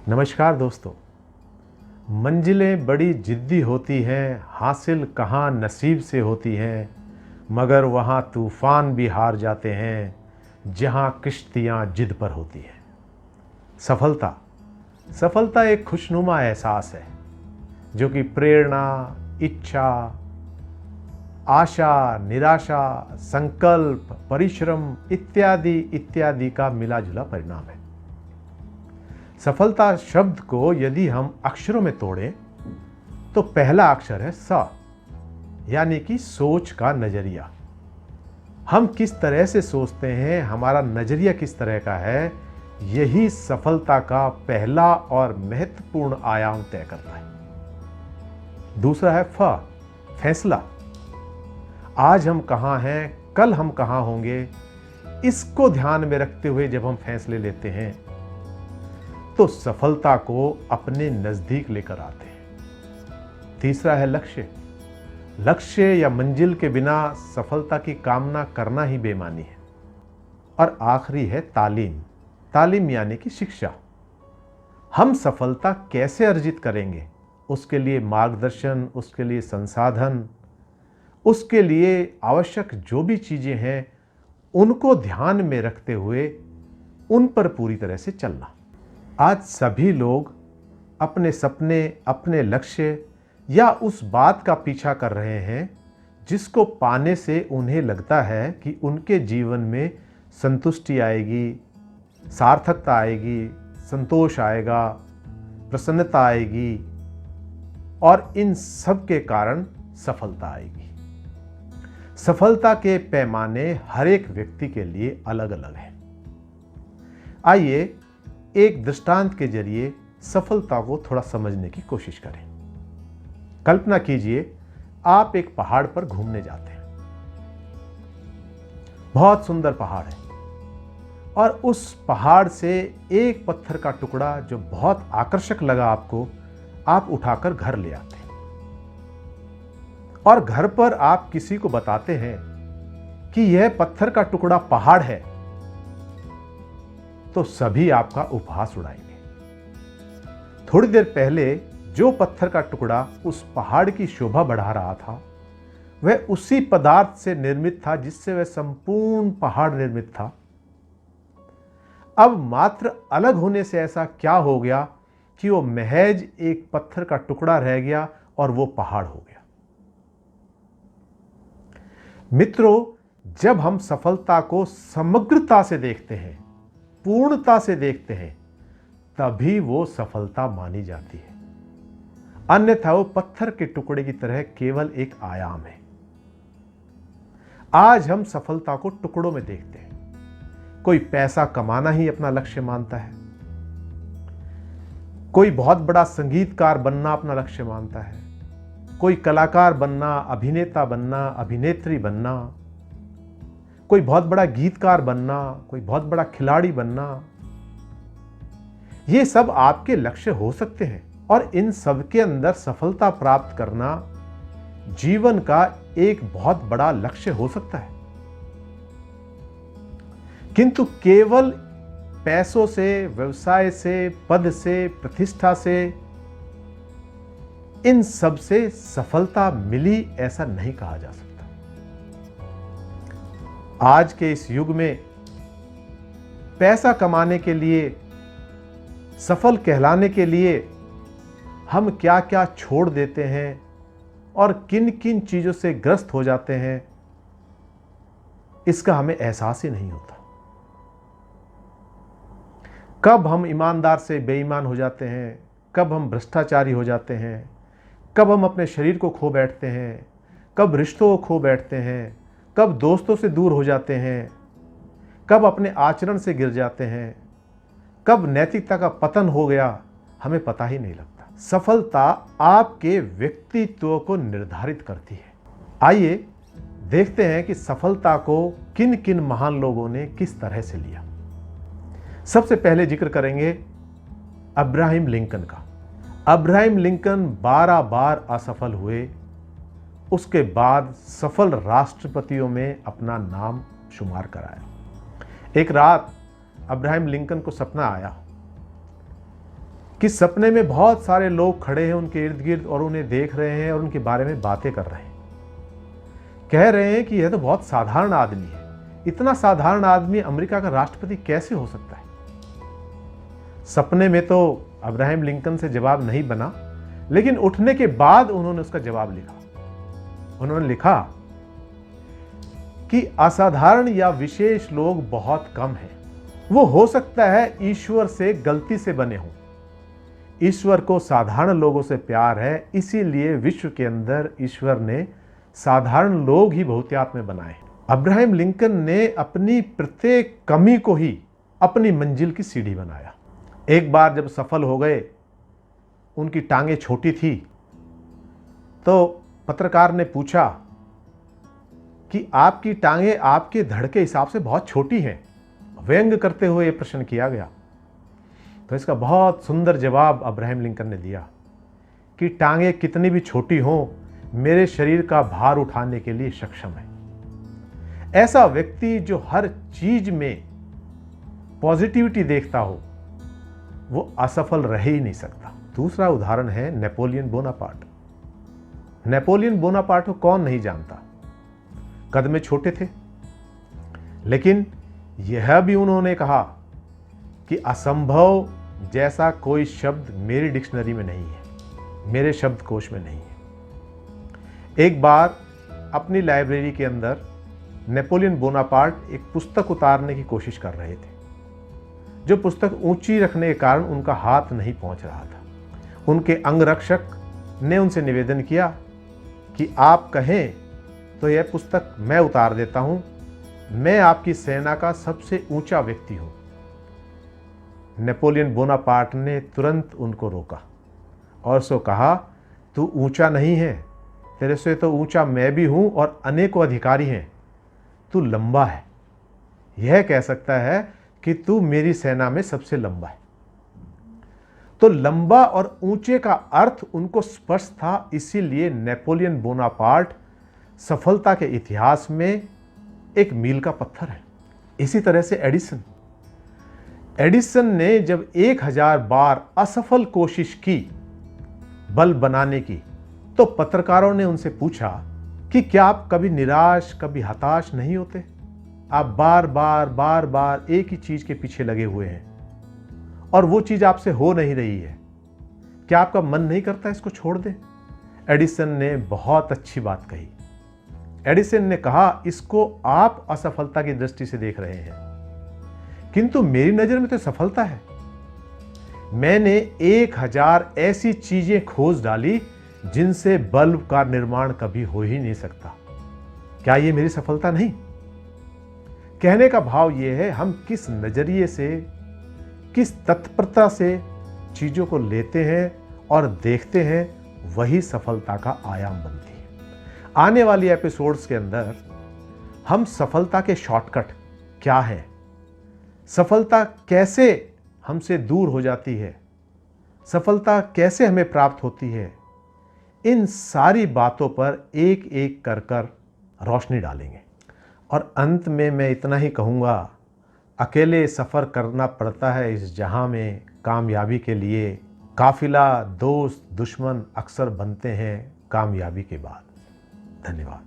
नमस्कार दोस्तों। मंजिलें बड़ी जिद्दी होती हैं, हासिल कहाँ नसीब से होती हैं, मगर वहाँ तूफ़ान भी हार जाते हैं जहाँ किश्तियाँ जिद पर होती हैं। सफलता एक खुशनुमा एहसास है जो कि प्रेरणा, इच्छा, आशा, निराशा, संकल्प, परिश्रम इत्यादि इत्यादि का मिला जुला परिणाम है। सफलता शब्द को यदि हम अक्षरों में तोड़ें तो पहला अक्षर है स, यानी कि सोच का नजरिया। हम किस तरह से सोचते हैं, हमारा नजरिया किस तरह का है, यही सफलता का पहला और महत्वपूर्ण आयाम तय करता है। दूसरा है फ, फैसला। आज हम कहाँ हैं, कल हम कहाँ होंगे, इसको ध्यान में रखते हुए जब हम फैसले लेते हैं तो सफलता को अपने नजदीक लेकर आते हैं। तीसरा है लक्ष्य या मंजिल के बिना सफलता की कामना करना ही बेमानी है। और आखिरी है तालीम यानी कि शिक्षा। हम सफलता कैसे अर्जित करेंगे, उसके लिए मार्गदर्शन, उसके लिए संसाधन, उसके लिए आवश्यक जो भी चीजें हैं उनको ध्यान में रखते हुए उन पर पूरी तरह से चलना। आज सभी लोग अपने सपने, अपने लक्ष्य या उस बात का पीछा कर रहे हैं जिसको पाने से उन्हें लगता है कि उनके जीवन में संतुष्टि आएगी, सार्थकता आएगी, संतोष आएगा, प्रसन्नता आएगी और इन सब के कारण सफलता आएगी। सफलता के पैमाने हर एक व्यक्ति के लिए अलग अलग हैं। आइए एक दृष्टांत के जरिए सफलता को थोड़ा समझने की कोशिश करें। कल्पना कीजिए आप एक पहाड़ पर घूमने जाते हैं। बहुत सुंदर पहाड़ है और उस पहाड़ से एक पत्थर का टुकड़ा जो बहुत आकर्षक लगा आपको, आप उठाकर घर ले आते हैं और घर पर आप किसी को बताते हैं कि यह पत्थर का टुकड़ा पहाड़ है, तो सभी आपका उपहास उड़ाएंगे। थोड़ी देर पहले जो पत्थर का टुकड़ा उस पहाड़ की शोभा बढ़ा रहा था, वह उसी पदार्थ से निर्मित था जिससे वह संपूर्ण पहाड़ निर्मित था। अब मात्र अलग होने से ऐसा क्या हो गया कि वो महज एक पत्थर का टुकड़ा रह गया और वो पहाड़ हो गया। मित्रों, जब हम सफलता को समग्रता से देखते हैं, पूर्णता से देखते हैं, तभी वो सफलता मानी जाती है। अन्यथा वो पत्थर के टुकड़े की तरह केवल एक आयाम है। आज हम सफलता को टुकड़ों में देखते हैं। कोई पैसा कमाना ही अपना लक्ष्य मानता है, कोई बहुत बड़ा संगीतकार बनना अपना लक्ष्य मानता है, कोई कलाकार बनना, अभिनेता बनना, अभिनेत्री बनना, कोई बहुत बड़ा गीतकार बनना, कोई बहुत बड़ा खिलाड़ी बनना। ये सब आपके लक्ष्य हो सकते हैं और इन सब के अंदर सफलता प्राप्त करना जीवन का एक बहुत बड़ा लक्ष्य हो सकता है। किंतु केवल पैसों से, व्यवसाय से, पद से, प्रतिष्ठा से, इन सब से सफलता मिली ऐसा नहीं कहा जा सकता। आज के इस युग में पैसा कमाने के लिए, सफल कहलाने के लिए हम क्या क्या छोड़ देते हैं और किन किन चीजों से ग्रस्त हो जाते हैं, इसका हमें एहसास ही नहीं होता। कब हम ईमानदार से बेईमान हो जाते हैं, कब हम भ्रष्टाचारी हो जाते हैं, कब हम अपने शरीर को खो बैठते हैं, कब रिश्तों को खो बैठते हैं, कब दोस्तों से दूर हो जाते हैं, कब अपने आचरण से गिर जाते हैं, कब नैतिकता का पतन हो गया, हमें पता ही नहीं लगता। सफलता आपके व्यक्तित्व को निर्धारित करती है। आइए देखते हैं कि सफलता को किन किन महान लोगों ने किस तरह से लिया। सबसे पहले जिक्र करेंगे अब्राहम लिंकन का। अब्राहम लिंकन 12 बार असफल हुए, उसके बाद सफल राष्ट्रपतियों में अपना नाम शुमार कराया। एक रात अब्राहम लिंकन को सपना आया कि सपने में बहुत सारे लोग खड़े हैं उनके इर्द गिर्द और उन्हें देख रहे हैं और उनके बारे में बातें कर रहे हैं। कह रहे हैं कि यह तो बहुत साधारण आदमी है, इतना साधारण आदमी अमेरिका का राष्ट्रपति कैसे हो सकता है। सपने में तो अब्राहम लिंकन से जवाब नहीं बना, लेकिन उठने के बाद उन्होंने उसका जवाब लिखा। उन्होंने लिखा कि असाधारण या विशेष लोग बहुत कम हैं। वो हो सकता है ईश्वर से गलती से बने हों। ईश्वर को साधारण लोगों से प्यार है, इसीलिए विश्व के अंदर ईश्वर ने साधारण लोग ही बहुतायत में बनाए। अब्राहम लिंकन ने अपनी प्रत्येक कमी को ही अपनी मंजिल की सीढ़ी बनाया। एक बार जब सफल हो गए, उनकी टांगें छोटी थी, तो पत्रकार ने पूछा कि आपकी टांगें आपके धड़ के हिसाब से बहुत छोटी हैं। व्यंग करते हुए यह प्रश्न किया गया। तो इसका बहुत सुंदर जवाब अब्राहम लिंकन ने दिया कि टांगें कितनी भी छोटी हों, मेरे शरीर का भार उठाने के लिए सक्षम है। ऐसा व्यक्ति जो हर चीज में पॉजिटिविटी देखता हो, वो असफल रह ही नहीं सकता। दूसरा उदाहरण है नेपोलियन बोनापार्ट। नेपोलियन बोनापार्ट को कौन नहीं जानता। कद में छोटे थे, लेकिन यह भी उन्होंने कहा कि असंभव जैसा कोई शब्द मेरी डिक्शनरी में नहीं है, मेरे शब्दकोश में नहीं है। एक बार अपनी लाइब्रेरी के अंदर नेपोलियन बोनापार्ट एक पुस्तक उतारने की कोशिश कर रहे थे। जो पुस्तक ऊंची रखने के कारण उनका हाथ नहीं पहुंच रहा था। उनके अंगरक्षक ने उनसे निवेदन किया कि आप कहें तो यह पुस्तक मैं उतार देता हूं, मैं आपकी सेना का सबसे ऊंचा व्यक्ति हूं। नेपोलियन बोनापार्ट ने तुरंत उनको रोका और उसको कहा, तू ऊंचा नहीं है, तेरे से तो ऊंचा मैं भी हूं और अनेकों अधिकारी हैं। तू लंबा है, यह कह सकता है कि तू मेरी सेना में सबसे लंबा है। तो लंबा और ऊंचे का अर्थ उनको स्पष्ट था, इसीलिए नेपोलियन बोनापार्ट सफलता के इतिहास में एक मील का पत्थर है। इसी तरह से एडिसन ने जब 1000 बार असफल कोशिश की बल्ब बनाने की, तो पत्रकारों ने उनसे पूछा कि क्या आप कभी निराश, कभी हताश नहीं होते? आप बार बार एक ही चीज के पीछे लगे हुए हैं और वो चीज आपसे हो नहीं रही है। क्या आपका मन नहीं करता इसको छोड़ दें? एडिसन ने बहुत अच्छी बात कही। एडिसन ने कहा, इसको आप असफलता की दृष्टि से देख रहे हैं, किंतु मेरी नजर में तो सफलता है। मैंने 1000 ऐसी चीजें खोज डाली जिनसे बल्ब का निर्माण कभी हो ही नहीं सकता। क्या ये मेरी सफलता नहीं? कहने का भाव यह है, हम किस नजरिए से, किस तत्परता से चीजों को लेते हैं और देखते हैं, वही सफलता का आयाम बनती है। आने वाली एपिसोड्स के अंदर हम सफलता के शॉर्टकट क्या है, सफलता कैसे हमसे दूर हो जाती है, सफलता कैसे हमें प्राप्त होती है, इन सारी बातों पर एक एक कर रोशनी डालेंगे। और अंत में मैं इतना ही कहूँगा, अकेले सफ़र करना पड़ता है इस जहां में कामयाबी के लिए। काफिला, दोस्त, दुश्मन अक्सर बनते हैं कामयाबी के बाद। धन्यवाद।